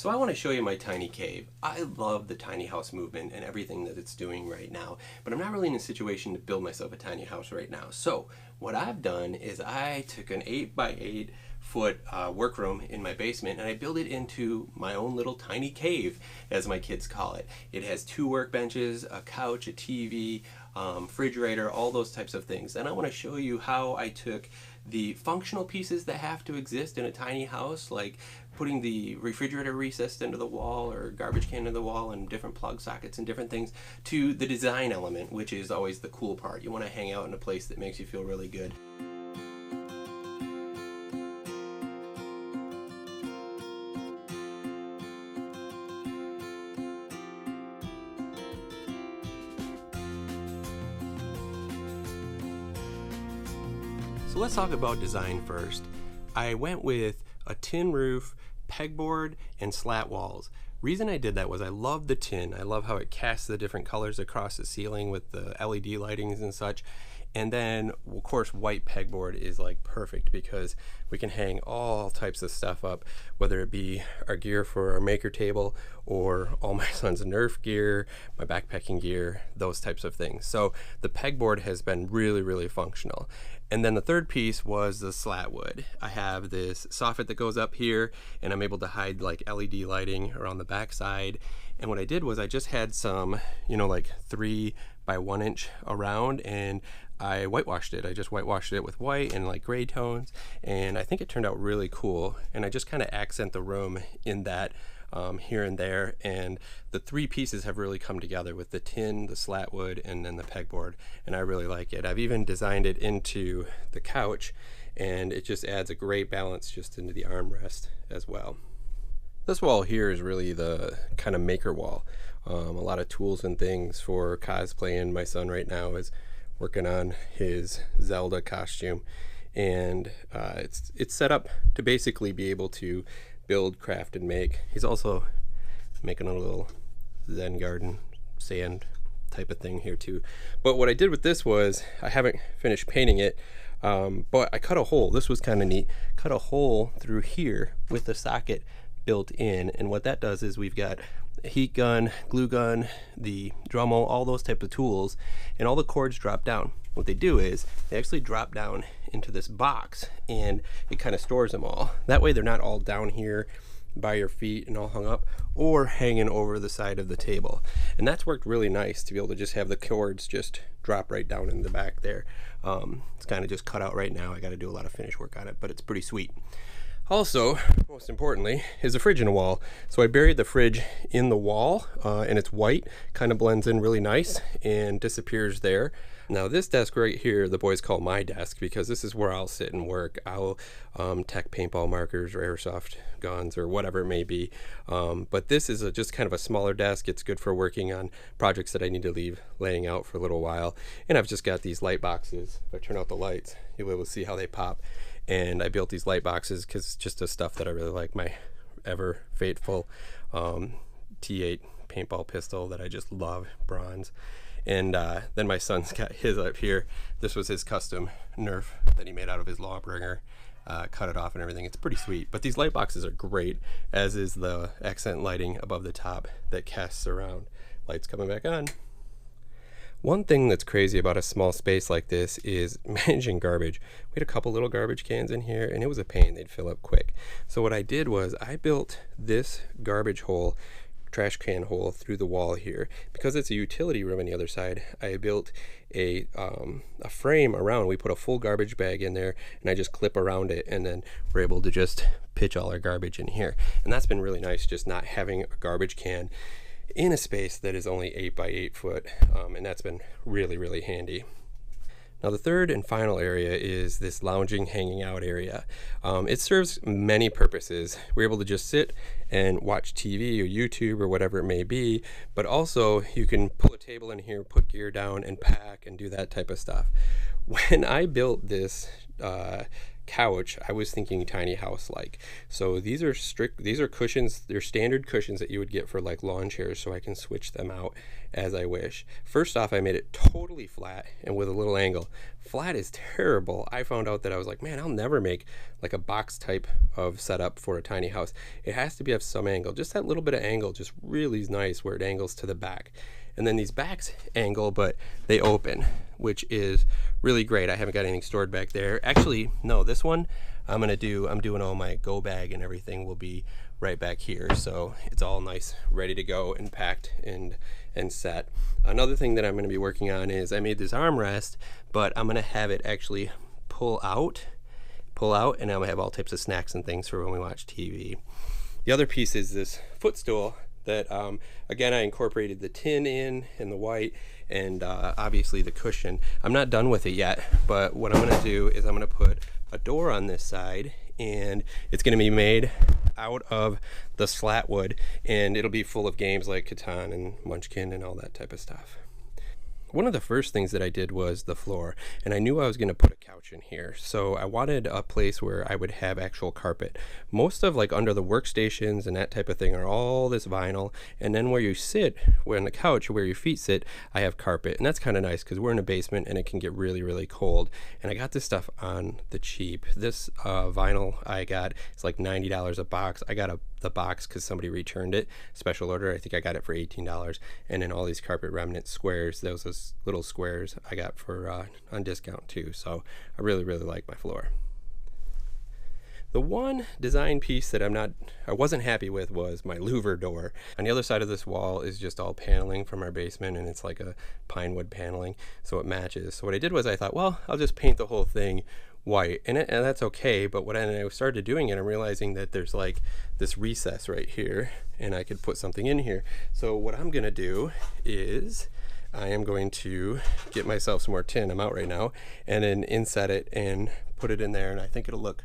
So I want to show you my tiny cave. I love the tiny house movement and everything that it's doing right now, but I'm not really in a situation to build myself a tiny house right now. So what I've done is I took an 8x8 foot workroom in my basement and I built it into my own little tiny cave, as my kids call it. It has 2 workbenches, a couch, a TV, refrigerator, all those types of things. And I want to show you how I took the functional pieces that have to exist in a tiny house, like putting the refrigerator recessed into the wall or garbage can into the wall and different plug sockets and different things, to the design element, which is always the cool part. You want to hang out in a place that makes you feel really good. So let's talk about design first. I went with a tin roof, pegboard, and slat walls. Reason I did that was I love the tin. I love how it casts the different colors across the ceiling with the LED lightings and such. And then, of course, white pegboard is like perfect because we can hang all types of stuff up, whether it be our gear for our maker table or all my son's Nerf gear, my backpacking gear, those types of things. So the pegboard has been really, really functional. And then the third piece was the slat wood. I have this soffit that goes up here and I'm able to hide like LED lighting around the back side. And what I did was I just had some, like 3 by 1 inch around, and I whitewashed it. I just whitewashed it with white and like gray tones, and I think it turned out really cool. And I just kind of accent the room in that here and there, and the 3 pieces have really come together with the tin, the slat wood, and then the pegboard, and I really like it. I've even designed it into the couch, and it just adds a great balance just into the armrest as well. This wall here is really the kind of maker wall. A lot of tools and things for cosplaying. My son right now is working on his Zelda costume, and it's set up to basically be able to build, craft, and make. He's also making a little Zen garden sand type of thing here too. But what I did with this was, I haven't finished painting it, but I cut a hole. This was kind of neat. Cut a hole through here with the socket built in, and what that does is we've got a heat gun, glue gun, the Dremel, all those type of tools, and all the cords drop down. What they do is they actually drop down into this box, and it kind of stores them all. That way they're not all down here by your feet and all hung up or hanging over the side of the table. And that's worked really nice to be able to just have the cords just drop right down in the back there. It's kind of just cut out right now. I got to do a lot of finish work on it, but it's pretty sweet. Also, most importantly, is a fridge in a wall. So I buried the fridge in the wall, and it's white, kind of blends in really nice and disappears there. Now this desk right here, the boys call my desk because this is where I'll sit and work. I'll tech paintball markers or airsoft guns or whatever it may be. But this is just kind of a smaller desk. It's good for working on projects that I need to leave laying out for a little while. And I've just got these light boxes. If I turn out the lights, you'll be able to see how they pop. And I built these light boxes because it's just the stuff that I really like. My ever faithful T8 paintball pistol that I just love, bronze. And then my son's got his up here. This was his custom Nerf that he made out of his Lawbringer. Cut it off and everything. It's pretty sweet. But these light boxes are great, as is the accent lighting above the top that casts around. Lights coming back on. One thing that's crazy about a small space like this is managing garbage. We had a couple little garbage cans in here, and it was a pain. They'd fill up quick. So what I did was I built this garbage hole, trash can hole through the wall here. Because it's a utility room on the other side, I built a frame around. We put a full garbage bag in there, and I just clip around it, and then we're able to just pitch all our garbage in here. And that's been really nice, just not having a garbage can in a space that is only 8x8 foot, and that's been really, really handy. Now the third and final area is this lounging, hanging out area. It serves many purposes. We're able to just sit and watch TV or YouTube or whatever it may be, but also you can pull a table in here, put gear down, and pack and do that type of stuff. When I built this couch, I was thinking tiny house like. So these are cushions. They're standard cushions that you would get for like lawn chairs, so I can switch them out as I wish. First off, I made it totally flat and with a little angle, Flat is terrible. I found out that I was like, man, I'll never make like a box type of setup for a tiny house. It has to be of some angle. Just that little bit of angle just really is nice where it angles to the back. And then these backs angle, but they open, which is really great. I haven't got anything stored back there. Actually, no, this one I'm doing all my go bag and everything will be right back here. So it's all nice, ready to go and packed and set. Another thing that I'm going to be working on is I made this armrest, but I'm going to have it actually pull out, and I'm going to have all types of snacks and things for when we watch TV. The other piece is this footstool that again, I incorporated the tin in and the white and obviously the cushion. I'm not done with it yet, but what I'm going to do is I'm going to put a door on this side, and it's going to be made out of the slat wood, and it'll be full of games like Catan and Munchkin and all that type of stuff. One of the first things that I did was the floor, and I knew I was going to put a couch in here, so I wanted a place where I would have actual carpet. Most of like under the workstations and that type of thing are all this vinyl, and then where you sit, where on the couch, where your feet sit, I have carpet, and that's kind of nice because we're in a basement and it can get really, really cold. And I got this stuff on the cheap. This vinyl I got, it's like $90 a box. I got the box because somebody returned it, special order. I think I got it for $18, and then all these carpet remnant squares, those little squares I got for on discount too. So I really, really like my floor. The one design piece that I wasn't happy with was my louver door. On the other side of this wall is just all paneling from our basement, and it's like a pine wood paneling, so it matches. So what I did was I thought, well, I'll just paint the whole thing white, and that's okay. But when I started doing it, I'm realizing that there's like this recess right here, and I could put something in here. So what I'm gonna do is I am going to get myself some more tin, I'm out right now, and then inset it and put it in there, and I think it'll look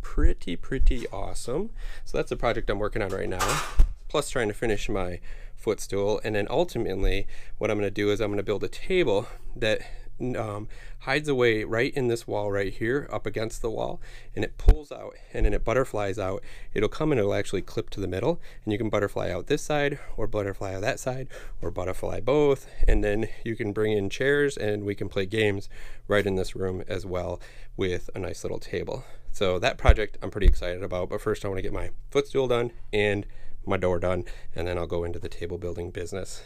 pretty awesome. So that's the project I'm working on right now, plus trying to finish my footstool. And then ultimately what I'm going to do is I'm going to build a table that hides away right in this wall right here up against the wall, and it pulls out and then it butterflies out. It'll come and it'll actually clip to the middle, and you can butterfly out this side or butterfly out that side or butterfly both, and then you can bring in chairs and we can play games right in this room as well with a nice little table. So that project I'm pretty excited about, but first I want to get my footstool done and my door done, and then I'll go into the table building business.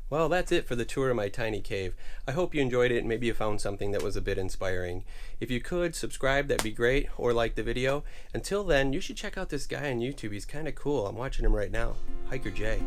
Well, that's it for the tour of my tiny cave. I hope you enjoyed it and maybe you found something that was a bit inspiring. If you could, subscribe, that'd be great, or like the video. Until then, you should check out this guy on YouTube. He's kind of cool. I'm watching him right now. Hiker Jay.